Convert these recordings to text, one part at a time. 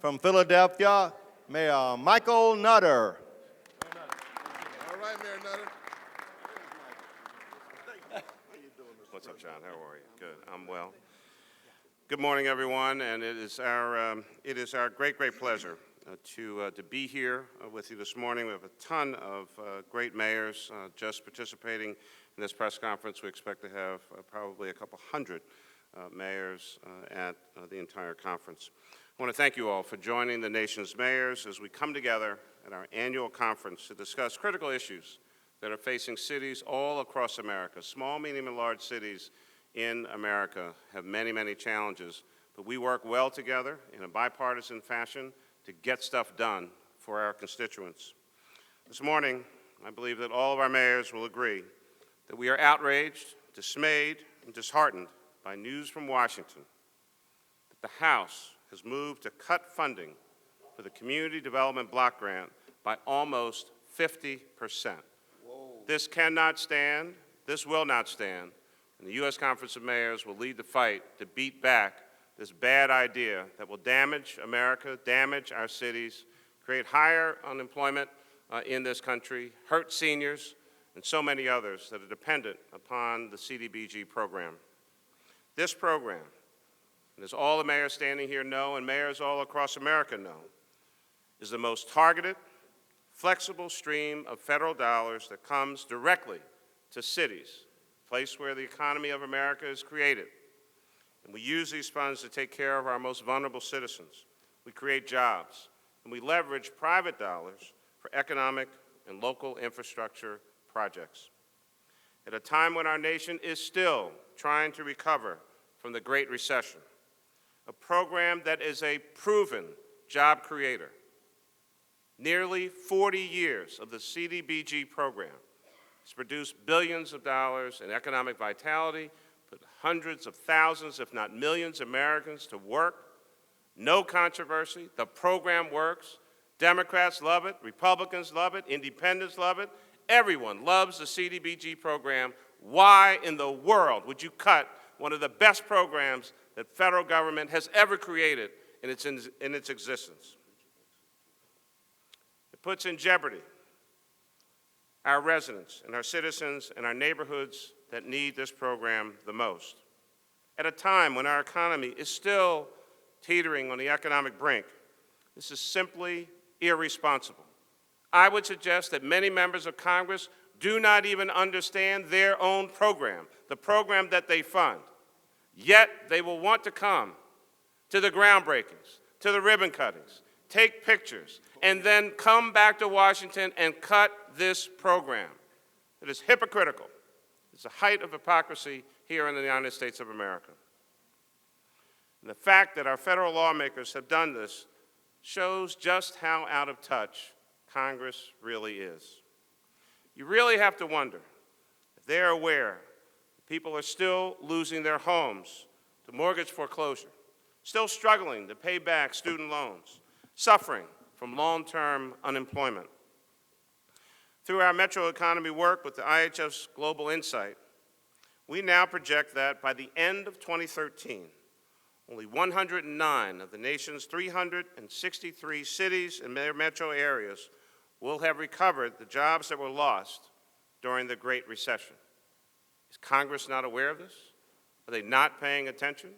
From Philadelphia, Mayor Michael Nutter. All right, Mayor Nutter. What's up, John? How are you? Good. I'm well. Good morning, everyone, and it is our great pleasure to be here with you this morning. We have a ton of great mayors just participating in this press conference. We expect to have probably a couple hundred mayors at the entire conference. I want to thank you all for joining the nation's mayors as we come together at our annual conference to discuss critical issues that are facing cities all across America. Small, medium, and large cities in America have many challenges, but we work well together in a bipartisan fashion to get stuff done for our constituents. This morning, I believe that all of our mayors will agree that we are outraged, dismayed, and disheartened by news from Washington that the House has moved to cut funding for the Community Development Block Grant by almost 50%. This cannot stand, this will not stand, and the U.S. Conference of Mayors will lead the fight to beat back this bad idea that will damage America, damage our cities, create higher unemployment in this country, hurt seniors, and so many others that are dependent upon the CDBG program. This program, and as all the mayors standing here know and mayors all across America know, is the most targeted, flexible stream of federal dollars that comes directly to cities, a place where the economy of America is created. And we use these funds to take care of our most vulnerable citizens. We create jobs, and we leverage private dollars for economic and local infrastructure projects. At a time when our nation is still trying to recover from the Great Recession, a program that is a proven job creator. Nearly 40 years of the CDBG program has produced billions of dollars in economic vitality, put hundreds of thousands, if not millions, of Americans to work. No controversy. The program works. Democrats love it. Republicans love it. Independents love it. Everyone loves the CDBG program. Why in the world would you cut one of the best programs that federal government has ever created in its existence? It puts in jeopardy our residents and our citizens and our neighborhoods that need this program the most. At a time when our economy is still teetering on the economic brink, this is simply irresponsible. I would suggest that many members of Congress do not even understand their own program, the program that they fund. Yet they will want to come to the groundbreakings, to the ribbon cuttings, take pictures, and then come back to Washington and cut this program. It is hypocritical. It's the height of hypocrisy here in the United States of America. And the fact that our federal lawmakers have done this shows just how out of touch Congress really is. You really have to wonder if they're aware that people are still losing their homes to mortgage foreclosure, still struggling to pay back student loans, suffering from long-term unemployment. Through our metro economy work with the IHS Global Insight, we now project that by the end of 2013, only 109 of the nation's 363 cities and their metro areas will have recovered the jobs that were lost during the Great Recession. Is Congress not aware of this? Are they not paying attention?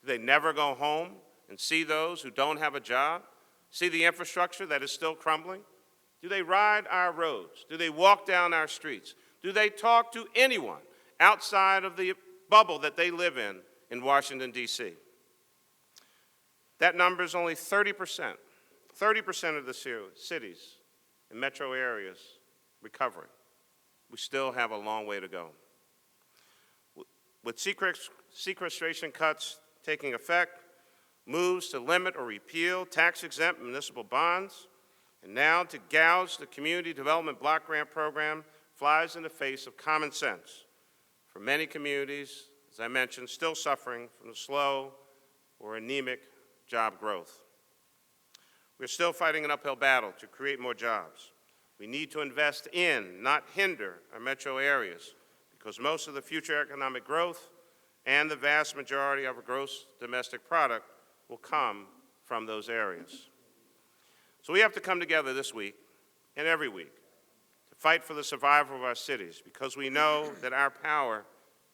Do they never go home and see those who don't have a job, see the infrastructure that is still crumbling? Do they ride our roads? Do they walk down our streets? Do they talk to anyone outside of the bubble that they live in Washington, D.C.? That number is only 30%. 30% of the cities and metro areas recovering. We still have a long way to go. With sequestration cuts taking effect, moves to limit or repeal tax-exempt municipal bonds, and now to gouge the Community Development Block Grant Program flies in the face of common sense for many communities, as I mentioned, still suffering from the slow or anemic job growth. We're still fighting an uphill battle to create more jobs. We need to invest in, not hinder, our metro areas, because most of the future economic growth and the vast majority of our gross domestic product will come from those areas. So we have to come together this week and every week to fight for the survival of our cities, because we know that our power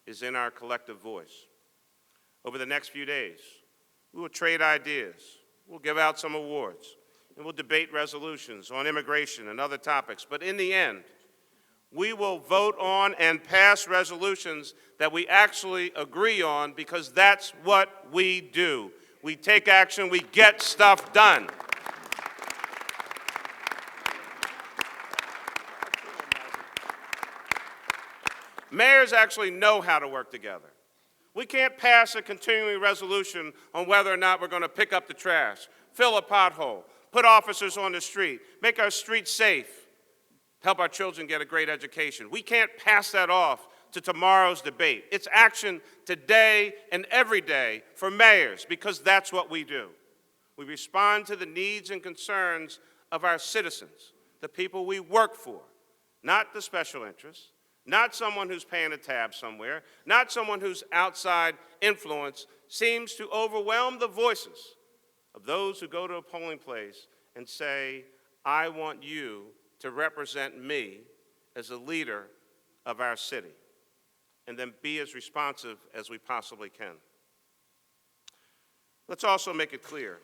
is in our collective voice. Over the next few days, we will trade ideas, we'll give out some awards, and we'll debate resolutions on immigration and other topics. But in the end, we will vote on and pass resolutions that we actually agree on, because that's what we do. We take action, we get stuff done. Mayors actually know how to work together. We can't pass a continuing resolution on whether or not we're going to pick up the trash, fill a pothole, put officers on the street, make our streets safe, help our children get a great education. We can't pass that off to tomorrow's debate. It's action today and every day for mayors, because that's what we do. We respond to the needs and concerns of our citizens, the people we work for, not the special interests, not someone who's paying a tab somewhere, not someone whose outside influence seems to overwhelm the voices of those who go to a polling place and say, I want you to represent me as a leader of our city, and then be as responsive as we possibly can. Let's also make it clear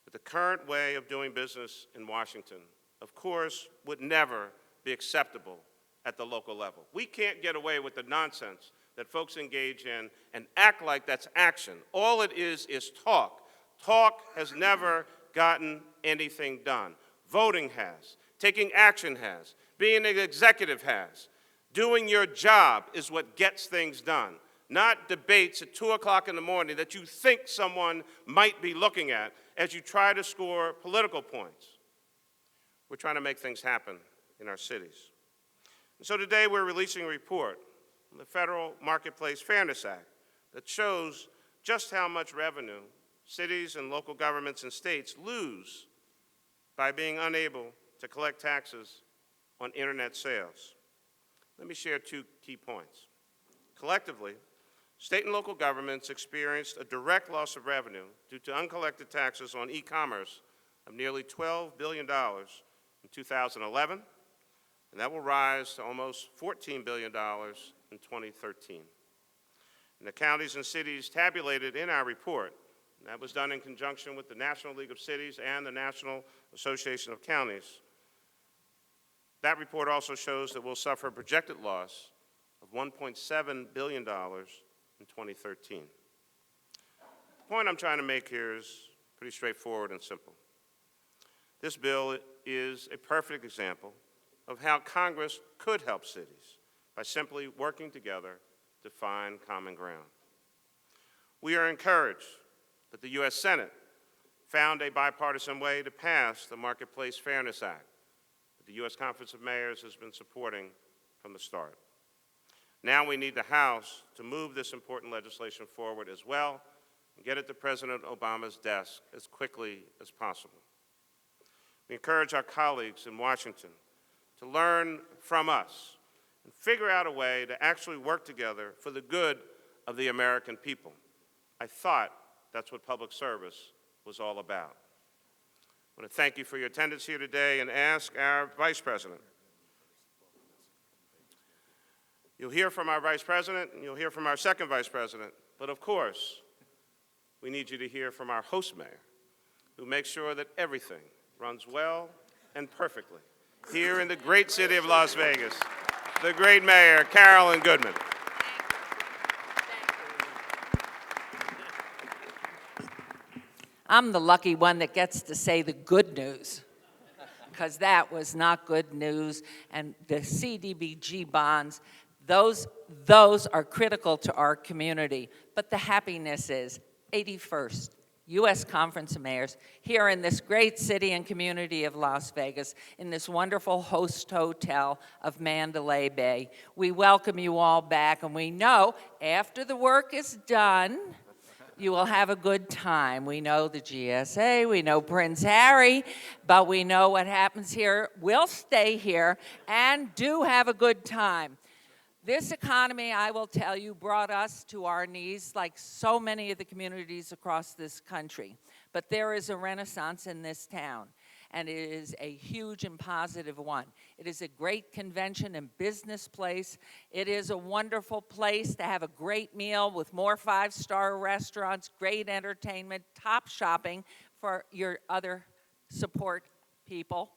that the current way of doing business in Washington, of course, would never be acceptable at the local level. We can't get away with the nonsense that folks engage in and act like that's action. All it is talk. Talk has never gotten anything done. Voting has. Taking action has. Being an executive has. Doing your job is what gets things done, not debates at 2 o'clock in the morning that you think someone might be looking at as you try to score political points. We're trying to make things happen in our cities. And so today we're releasing a report on the Federal Marketplace Fairness Act that shows just how much revenue cities and local governments and states lose by being unable to collect taxes on internet sales. Let me share 2 key points. Collectively, state and local governments experienced a direct loss of revenue due to uncollected taxes on e-commerce of nearly $12 billion in 2011, and that will rise to almost $14 billion in 2013. And the counties and cities tabulated in our report, and that was done in conjunction with the National League of Cities and the National Association of Counties. That report also shows that we'll suffer a projected loss of $1.7 billion in 2013. The point I'm trying to make here is pretty straightforward and simple. This bill is a perfect example of how Congress could help cities by simply working together to find common ground. We are encouraged that the U.S. Senate found a bipartisan way to pass the Marketplace Fairness Act that the U.S. Conference of Mayors has been supporting from the start. Now we need the House to move this important legislation forward as well and get it to President Obama's desk as quickly as possible. We encourage our colleagues in Washington to learn from us and figure out a way to actually work together for the good of the American people. I thought that's what public service was all about. I want to thank you for your attendance here today and ask our Vice President. You'll hear from our Vice President and you'll hear from our second Vice President, but of course, we need you to hear from our host mayor, who makes sure that everything runs well and perfectly here in the great city of Las Vegas, the great Mayor, Carolyn Goodman. I'm the lucky one that gets to say the good news, because that was not good news. And the CDBG bonds, those are critical to our community. But the happiness is 81st U.S. Conference of Mayors here in this great city and community of Las Vegas, in this wonderful host hotel of Mandalay Bay. We welcome you all back, and we know after the work is done, you will have a good time. We know the GSA, we know Prince Harry, but we know what happens here. We'll stay here and do have a good time. This economy, I will tell you, brought us to our knees like so many of the communities across this country. But there is a renaissance in this town, and it is a huge and positive one. It is a great convention and business place. It is a wonderful place to have a great meal with more five-star restaurants, great entertainment, top shopping for your other support people.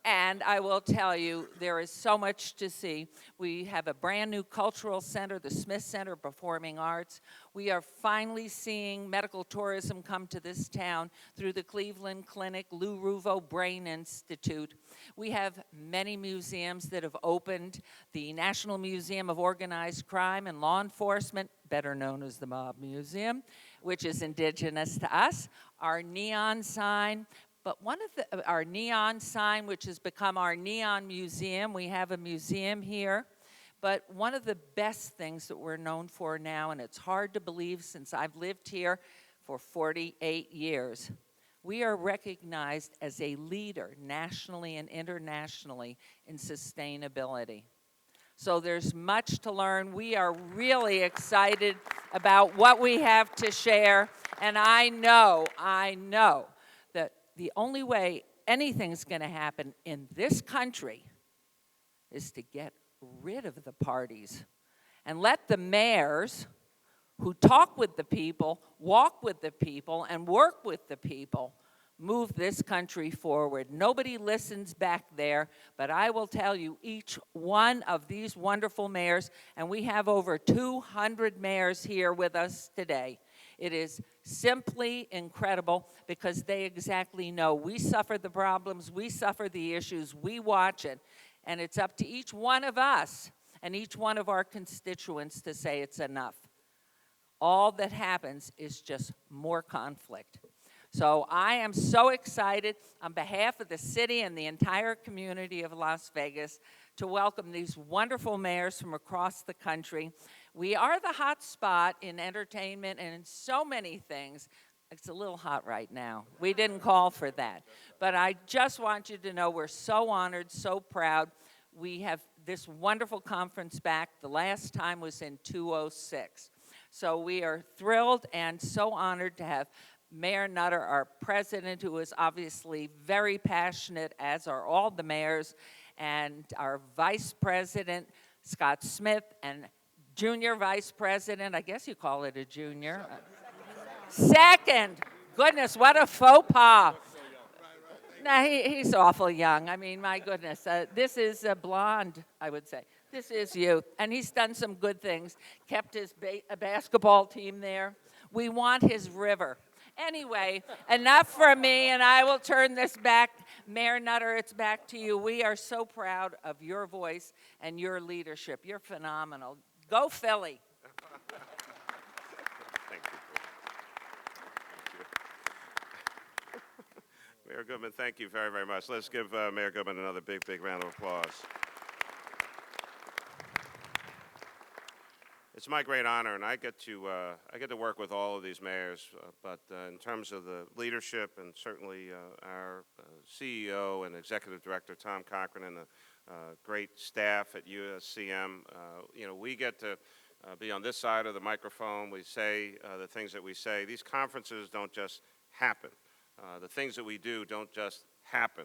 And I will tell you, there is so much to see. We have a brand new cultural center, the Smith Center of Performing Arts. We are finally seeing medical tourism come to this town through the Cleveland Clinic, Lou Ruvo Brain Institute. We have many museums that have opened. The National Museum of Organized Crime and Law Enforcement, better known as the Mob Museum, which is indigenous to us. Our neon sign. But our neon sign, which has become our neon museum, we have a museum here. But one of the best things that we're known for now, and it's hard to believe since I've lived here for 48 years, we are recognized as a leader nationally and internationally in sustainability. So there's much to learn. We are really excited about what we have to share. And I know that the only way anything's going to happen in this country is to get rid of the parties and let the mayors who talk with the people, walk with the people, and work with the people move this country forward. Nobody listens back there, but I will tell you, each one of these wonderful mayors, and we have over 200 mayors here with us today. It is simply incredible because they exactly know we suffer the problems, we suffer the issues, we watch it, and it's up to each one of us and each one of our constituents to say it's enough. All that happens is just more conflict. So I am so excited on behalf of the city and the entire community of Las Vegas to welcome these wonderful mayors from across the country. We are the hot spot in entertainment and in so many things. It's a little hot right now. We didn't call for that. But I just want you to know we're so honored, so proud. We have this wonderful conference back. The last time was in 2006. So we are thrilled and so honored to have Mayor Nutter, our president, who is obviously very passionate, as are all the mayors, and our vice president, Scott Smith, and junior vice president, I guess you call it a junior. Second. Goodness, what a faux pas. No, he's awful young. I mean, my goodness. This is a blonde, I would say. This is youth. And he's done some good things. Kept his basketball team there. We want his river. Anyway, enough for me, and I will turn this back. Mayor Nutter, it's back to you. We are so proud of your voice and your leadership. You're phenomenal. Go Philly. Thank you. Mayor Goodman, thank you very, very much. Let's give Mayor Goodman another big, big round of applause. It's my great honor, and I get to work with all of these mayors. But in terms of the leadership, and certainly our CEO and Executive Director Tom Cochran, and the great staff at USCM, we get to be on this side of the microphone. We say the things that we say. These conferences don't just happen. The things that we do don't just happen.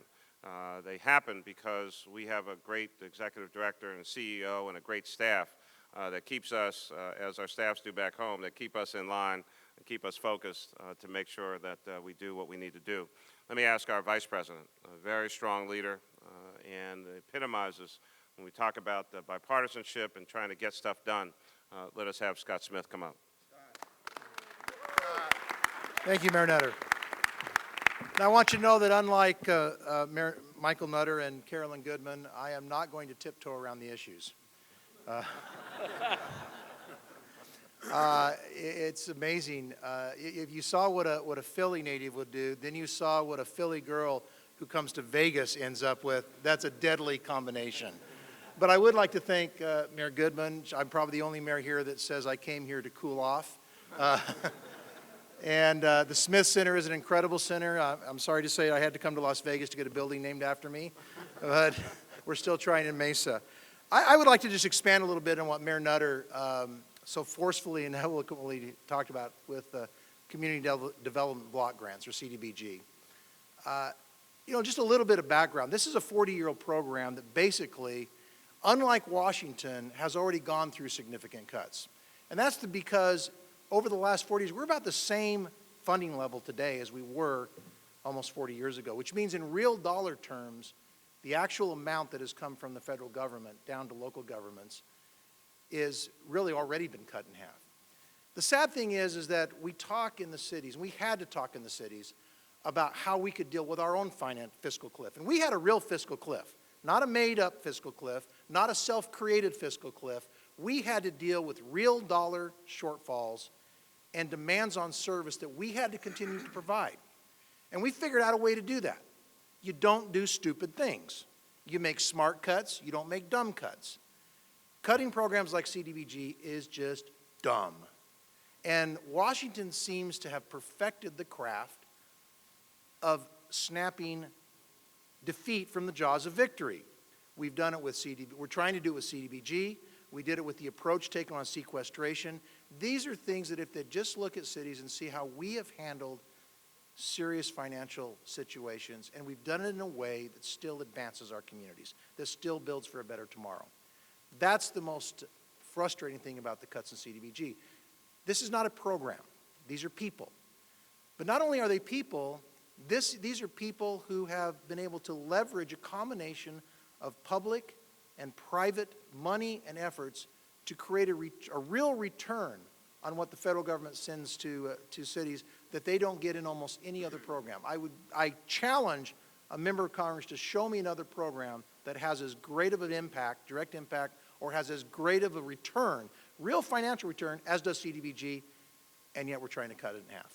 They happen because we have a great Executive Director and CEO and a great staff that keeps us, as our staffs do back home, that keep us in line and keep us focused to make sure that we do what we need to do. Let me ask our Vice President, a very strong leader, and epitomizes when we talk about bipartisanship and trying to get stuff done. Let us have Scott Smith come up. Thank you, Mayor Nutter. Now, I want you to know that unlike Mayor Michael Nutter and Carolyn Goodman, I am not going to tiptoe around the issues. It's amazing. If you saw what a Philly native would do, then you saw what a Philly girl who comes to Vegas ends up with. That's a deadly combination. But I would like to thank Mayor Goodman. I'm probably the only mayor here that says I came here to cool off. And the Smith Center is an incredible center. I'm sorry to say I had to come to Las Vegas to get a building named after me, but we're still trying in Mesa. I would like to just expand a little bit on what Mayor Nutter so forcefully and eloquently talked about with Community Development Block Grants, or CDBG. Just a little bit of background. This is a 40-year-old program that basically, unlike Washington, has already gone through significant cuts. And that's because over the last 40 years, we're about the same funding level today as we were almost 40 years ago, which means in real dollar terms, the actual amount that has come from the federal government down to local governments is really already been cut in half. The sad thing is that we talk in the cities, and we had to talk in the cities, about how we could deal with our own fiscal cliff. And we had a real fiscal cliff, not a made-up fiscal cliff, not a self-created fiscal cliff. We had to deal with real dollar shortfalls and demands on service that we had to continue to provide. And we figured out a way to do that. You don't do stupid things. You make smart cuts, you don't make dumb cuts. Cutting programs like CDBG is just dumb. And Washington seems to have perfected the craft of snapping defeat from the jaws of victory. We've done it with we're trying to do it with CDBG. We did it with the approach taken on sequestration. These are things that if they just look at cities and see how we have handled serious financial situations, and we've done it in a way that still advances our communities, that still builds for a better tomorrow. That's the most frustrating thing about the cuts in CDBG. This is not a program. These are people. But not only are they people, these are people who have been able to leverage a combination of public and private money and efforts to create a real return on what the federal government sends to cities that they don't get in almost any other program. I challenge a member of Congress to show me another program that has as great of an impact, direct impact, or has as great of a return, real financial return, as does CDBG, and yet we're trying to cut it in half.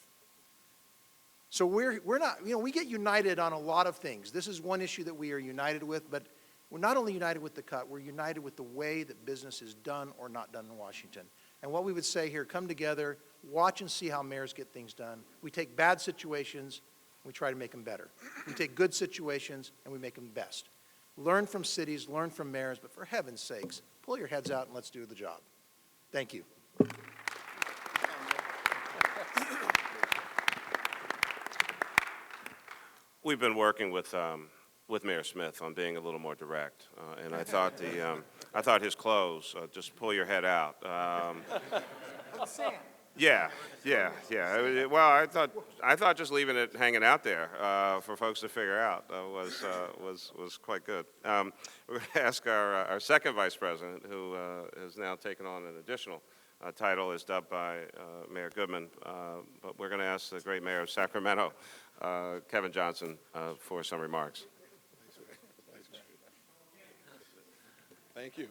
So we're not, we get united on a lot of things. This is one issue that we are united with, but we're not only united with the cut, we're united with the way that business is done or not done in Washington. And what we would say here, come together, watch and see how mayors get things done. We take bad situations, we try to make them better. We take good situations, and we make them best. Learn from cities, learn from mayors, but for heaven's sakes, pull your heads out and let's do the job. Thank you. We've been working with Mayor Smith on being a little more direct, and I thought I thought his close, just pull your head out. Yeah. Well, I thought just leaving it hanging out there for folks to figure out was quite good. We're going to ask our second vice president, who has now taken on an additional title, is dubbed by Mayor Goodman, but we're going to ask the great mayor of Sacramento, Kevin Johnson, for some remarks. Thank you.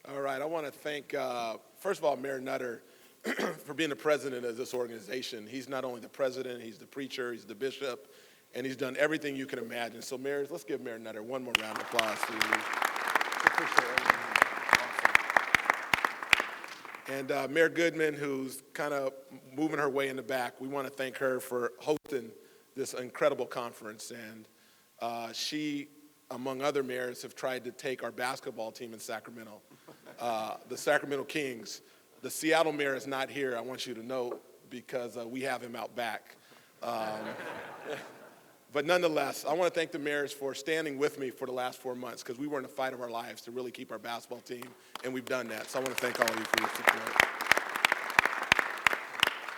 All right, I want to thank, first of all, Mayor Nutter for being the president of this organization. He's not only the president, he's the preacher, he's the bishop, and he's done everything you can imagine. So, mayors, let's give Mayor Nutter one more round of applause, please. And Mayor Goodman, who's kind of moving her way in the back, we want to thank her for hosting this incredible conference. And she, among other mayors, have tried to take our basketball team in Sacramento, the Sacramento Kings. The Seattle mayor is not here, I want you to know, because we have him out back. But nonetheless, I want to thank the mayors for standing with me for the last 4 months, because we were in the fight of our lives to really keep our basketball team, and we've done that. So I want to thank all of you for your support.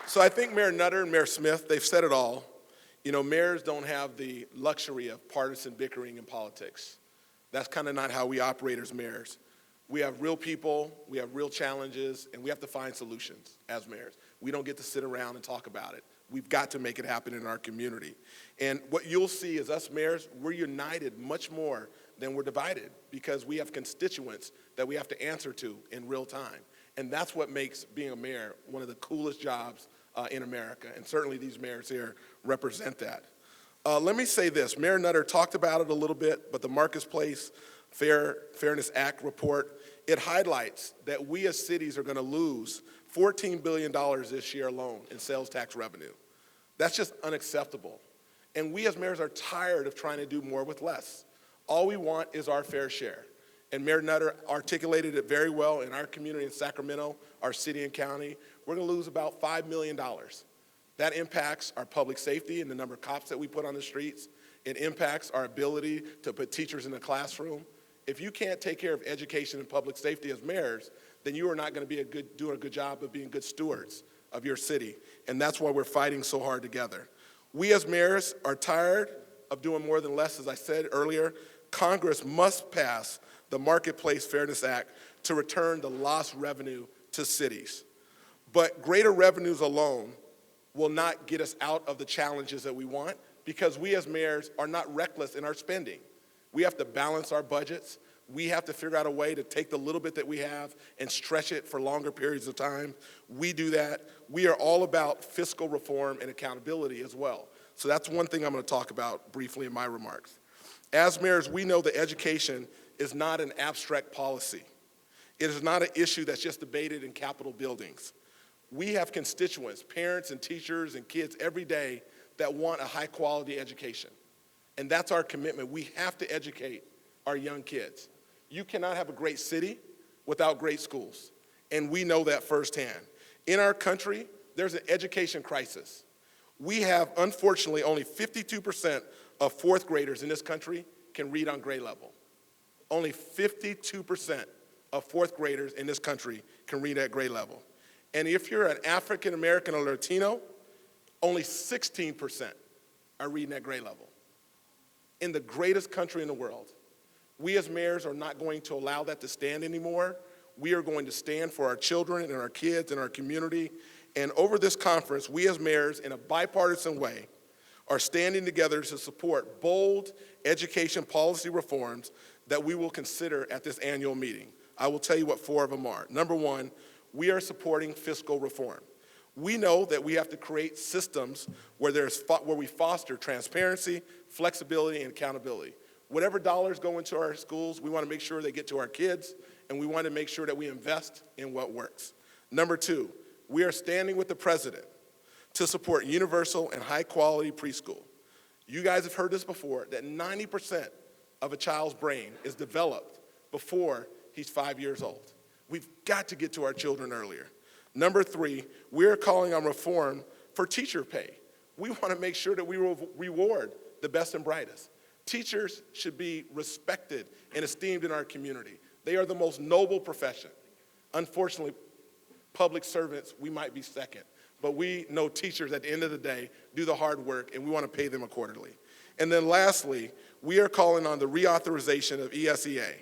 So I think Mayor Nutter and Mayor Smith, they've said it all. You know, mayors don't have the luxury of partisan bickering in politics. That's kind of not how we operate as mayors. We have real people, we have real challenges, and we have to find solutions as mayors. We don't get to sit around and talk about it. We've got to make it happen in our community. And what you'll see is us mayors, we're united much more than we're divided, because we have constituents that we have to answer to in real time. And that's what makes being a mayor one of the coolest jobs in America. And certainly these mayors here represent that. Let me say this. Mayor Nutter talked about it a little bit, but the Marketplace Fairness Act report, it highlights that we as cities are going to lose $14 billion this year alone in sales tax revenue. That's just unacceptable. And we as mayors are tired of trying to do more with less. All we want is our fair share. And Mayor Nutter articulated it very well in our community in Sacramento, our city and county. We're going to lose about $5 million That impacts our public safety and the number of cops that we put on the streets. It impacts our ability to put teachers in the classroom. If you can't take care of education and public safety as mayors, then you are not going to be doing a good job of being good stewards of your city. And that's why we're fighting so hard together. We as mayors are tired of doing more than less, as I said earlier. Congress must pass the Marketplace Fairness Act to return the lost revenue to cities. But greater revenues alone will not get us out of the challenges that we want, because we as mayors are not reckless in our spending. We have to balance our budgets. We have to figure out a way to take the little bit that we have and stretch it for longer periods of time. We do that. We are all about fiscal reform and accountability as well. So that's one thing I'm going to talk about briefly in my remarks. As mayors, we know that education is not an abstract policy. It is not an issue that's just debated in Capitol buildings. We have constituents, parents and teachers and kids every day that want a high-quality education. And that's our commitment. We have to educate our young kids. You cannot have a great city without great schools, and we know that firsthand. In our country, there's an education crisis. We have, unfortunately, only 52% of fourth graders in this country can read on grade level. Only 52% of fourth graders in this country can read at grade level. And if you're an African American or Latino, only 16% are reading at grade level. In the greatest country in the world, we as mayors are not going to allow that to stand anymore. We are going to stand for our children and our kids and our community. And over this conference, we as mayors, in a bipartisan way, are standing together to support bold education policy reforms that we will consider at this annual meeting. I will tell you what 4 of them are. Number 1, we are supporting fiscal reform. We know that we have to create systems where we foster transparency, flexibility, and accountability. Whatever dollars go into our schools, we want to make sure they get to our kids, and we want to make sure that we invest in what works. Number 2, we are standing with the president to support universal and high-quality preschool. You guys have heard this before, that 90% of a child's brain is developed before he's 5 years old. We've got to get to our children earlier. Number 3, we're calling on reform for teacher pay. We want to make sure that we reward the best and brightest. Teachers should be respected and esteemed in our community. They are the most noble profession. Unfortunately, public servants, we might be second. But we know teachers at the end of the day do the hard work, and we want to pay them accordingly. And then lastly, we are calling on the reauthorization of ESEA.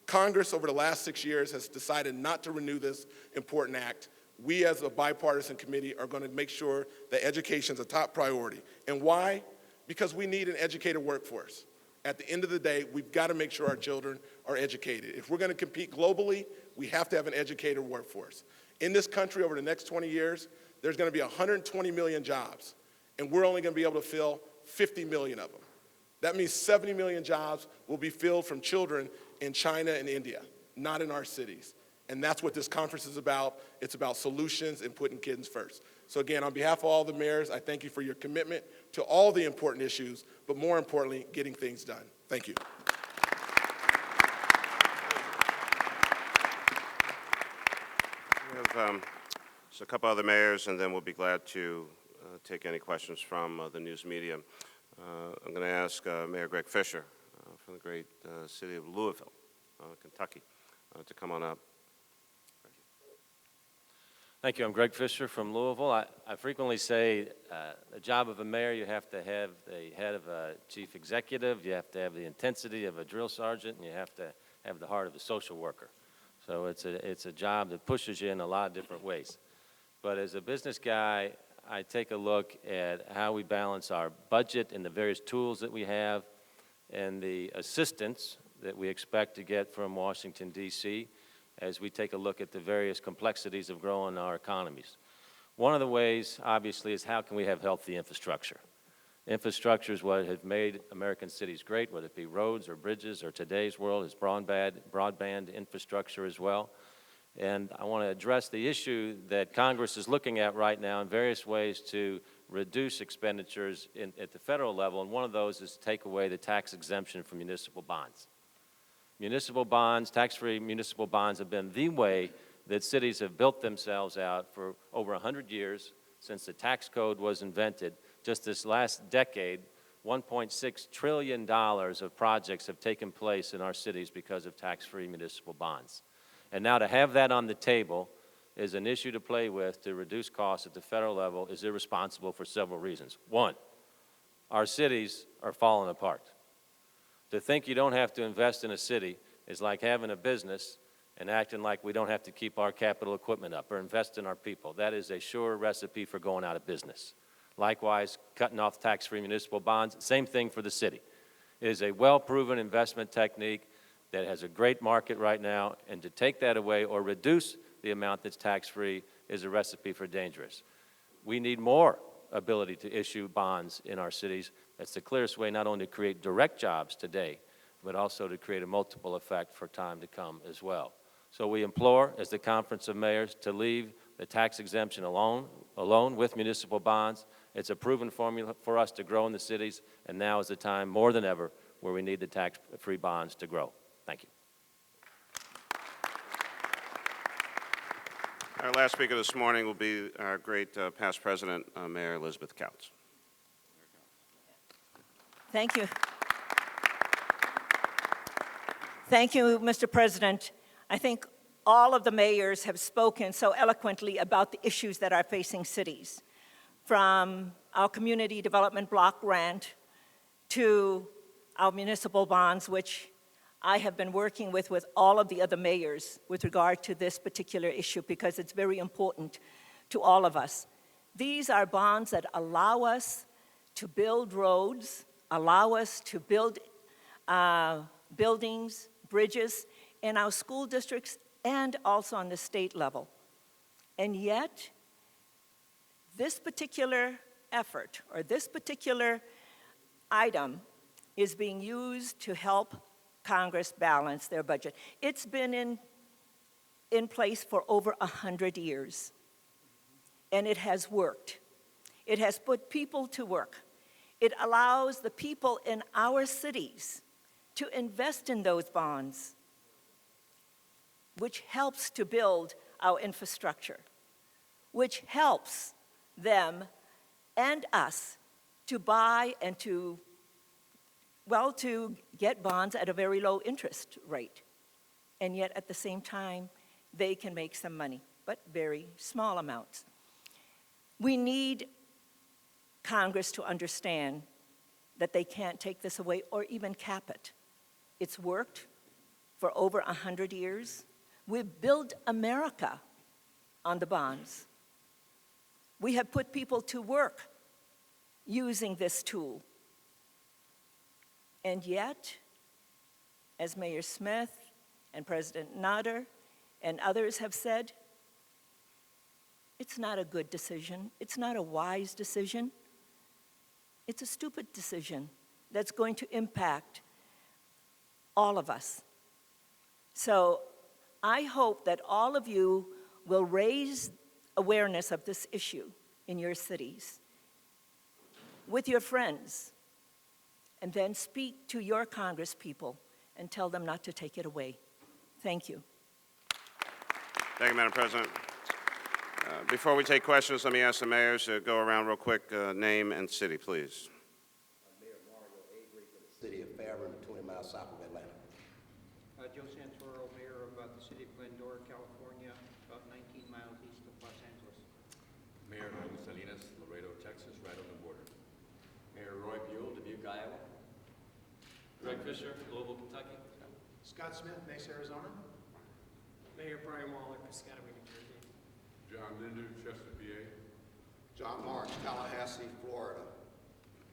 Congress over the last 6 years has decided not to renew this important act. We as a bipartisan committee are going to make sure that education is a top priority. And why? Because we need an educated workforce. At the end of the day, we've got to make sure our children are educated. If we're going to compete globally, we have to have an educated workforce. In this country, over the next 20 years, there's going to be 120 million jobs, and we're only going to be able to fill 50 million of them. That means 70 million jobs will be filled from children in China and India, not in our cities. And that's what this conference is about. It's about solutions and putting kids first. So again, on behalf of all the mayors, I thank you for your commitment to all the important issues, but more importantly, getting things done. Thank you. We have just a couple other mayors, and then we'll be glad to take any questions from the news media. I'm going to ask Mayor Greg Fisher from the great city of Louisville, Kentucky, to come on up. Thank you. I'm Greg Fisher from Louisville. I frequently say the job of a mayor, you have to have the head of a chief executive, you have to have the intensity of a drill sergeant, and you have to have the heart of a social worker. So it's a job that pushes you in a lot of different ways. But as a business guy, I take a look at how we balance our budget and the various tools that we have and the assistance that we expect to get from Washington, D.C., as we take a look at the various complexities of growing our economies. One of the ways, obviously, is how can we have healthy infrastructure? Infrastructure is what has made American cities great, whether it be roads or bridges, or today's world is broadband infrastructure as well. And I want to address the issue that Congress is looking at right now in various ways to reduce expenditures at the federal level, and one of those is to take away the tax exemption from municipal bonds. Municipal bonds, tax-free municipal bonds have been the way that cities have built themselves out for over 100 years since the tax code was invented. Just this last decade, $1.6 trillion of projects have taken place in our cities because of tax-free municipal bonds. And now to have that on the table is an issue to play with to reduce costs at the federal level is irresponsible for several reasons. One, our cities are falling apart. To think you don't have to invest in a city is like having a business and acting like we don't have to keep our capital equipment up or invest in our people. That is a sure recipe for going out of business. Likewise, cutting off tax-free municipal bonds, same thing for the city. It is a well-proven investment technique that has a great market right now, and to take that away or reduce the amount that's tax-free is a recipe for dangerous. We need more ability to issue bonds in our cities. That's the clearest way not only to create direct jobs today, but also to create a multiple effect for time to come as well. So we implore, as the Conference of Mayors, to leave the tax exemption alone with municipal bonds. It's a proven formula for us to grow in the cities, and now is the time more than ever where we need the tax-free bonds to grow. Thank you. Our last speaker this morning will be our great past president, Mayor Elizabeth Kautz. Thank you. Thank you, Mr. President. I think all of the mayors have spoken so eloquently about the issues that are facing cities, from our community development block grant to our municipal bonds, which I have been working with all of the other mayors with regard to this particular issue because it's very important to all of us. These are bonds that allow us to build roads, allow us to build buildings, bridges in our school districts and also on the state level. And yet, this particular effort or this particular item is being used to help Congress balance their budget. It's been in place for over 100 years, and it has worked. It has put people to work. It allows the people in our cities to invest in those bonds, which helps to build our infrastructure, which helps them and us to buy and to get bonds at a very low interest rate. And yet, at the same time, they can make some money, but very small amounts. We need Congress to understand that they can't take this away or even cap it. It's worked for over 100 years. We've built America on the bonds. We have put people to work using this tool. And yet, as Mayor Smith and President Nutter and others have said, it's not a good decision. It's not a wise decision. It's a stupid decision that's going to impact all of us. So I hope that all of you will raise awareness of this issue in your cities with your friends, and then speak to your Congress people and tell them not to take it away. Thank you. Thank you, Madam President. Before we take questions, let me ask the mayors to go around real quick, name and city, please. Mayor Mario Avery for the city of Fairburn, 20 miles south of Atlanta. Joe Santoro, mayor of the city of Glendora, California, about 19 miles east of Los Angeles. Mayor Raul Salinas, Laredo, Texas, right on the border. Mayor Roy Buell, Dubuque, Iowa. Greg Fisher, Louisville, Kentucky. Scott Smith, Mesa, Arizona. Mayor Brian Waller, Piscataway, New Jersey. John Linder, Chester, PA. John Marks, Tallahassee, Florida.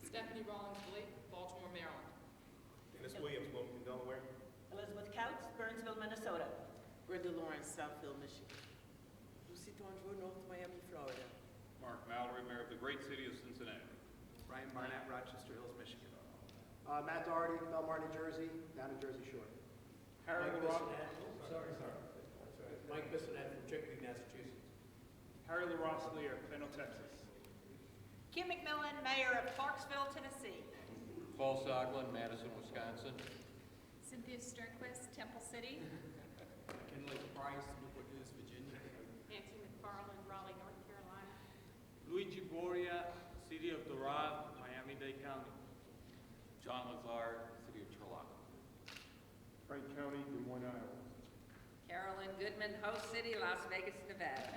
Stephanie Rollins Blake, Baltimore, Maryland. Dennis Williams, Wilmington, Delaware. Elizabeth Kautz, Burnsville, Minnesota. Brenda Lawrence, Southfield, Michigan. Lucy Tondreau, North Miami, Florida. Mark Mallory, mayor of the great city of Cincinnati. Ryan Barnett, Rochester Hills, Michigan. Matt Doherty, Belmar, New Jersey, down to Jersey Shore. Harry LaRosse. Mike Bissonette from Chicopee, Massachusetts. Harry LaRosse Lear, Plano, Texas. Kim McMillan, Mayor of Clarksville, Tennessee. Paul Soglin, Madison, Wisconsin. Cynthia Sternquist, Temple City. Kinley Price, Newport News, Virginia. Nancy McFarland, Raleigh, North Carolina. Luigi Boria, City of Doral, Miami-Dade County. John Lazar, City of Turlock. Frank County, Des Moines, Iowa. Carolyn Goodman, host city, Las Vegas, Nevada.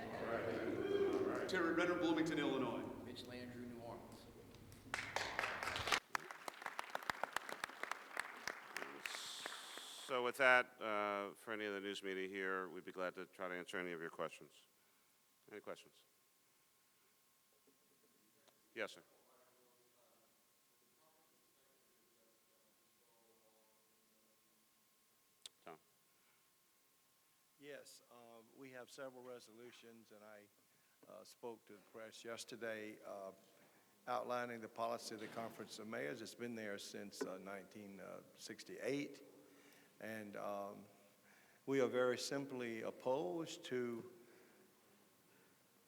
Terry Renner, Bloomington, Illinois. Mitch Landrew, New Orleans. So with that, for any of the news media here, we'd be glad to try to answer any of your questions. Any questions? Yes, sir. Tom. Yes, we have several resolutions, and I spoke to the press yesterday outlining the policy of the Conference of Mayors. It's been there since 1968, and we are very simply opposed to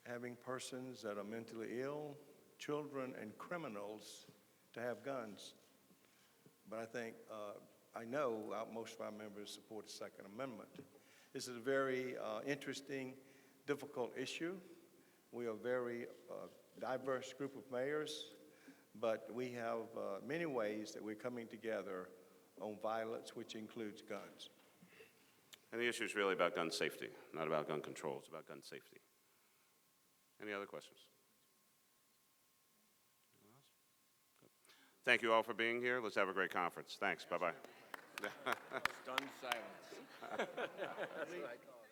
having persons that are mentally ill, children, and criminals to have guns. But I know most of our members support the Second Amendment. This is a very interesting, difficult issue. We are a very diverse group of mayors, but we have many ways that we're coming together on violence, which includes guns. And the issue is really about gun safety, not about gun control. It's about gun safety. Any other questions? Anyone else? Good. Thank you all for being here. Let's have a great conference. Thanks. Bye-bye. Stunned silence. That's what I call it.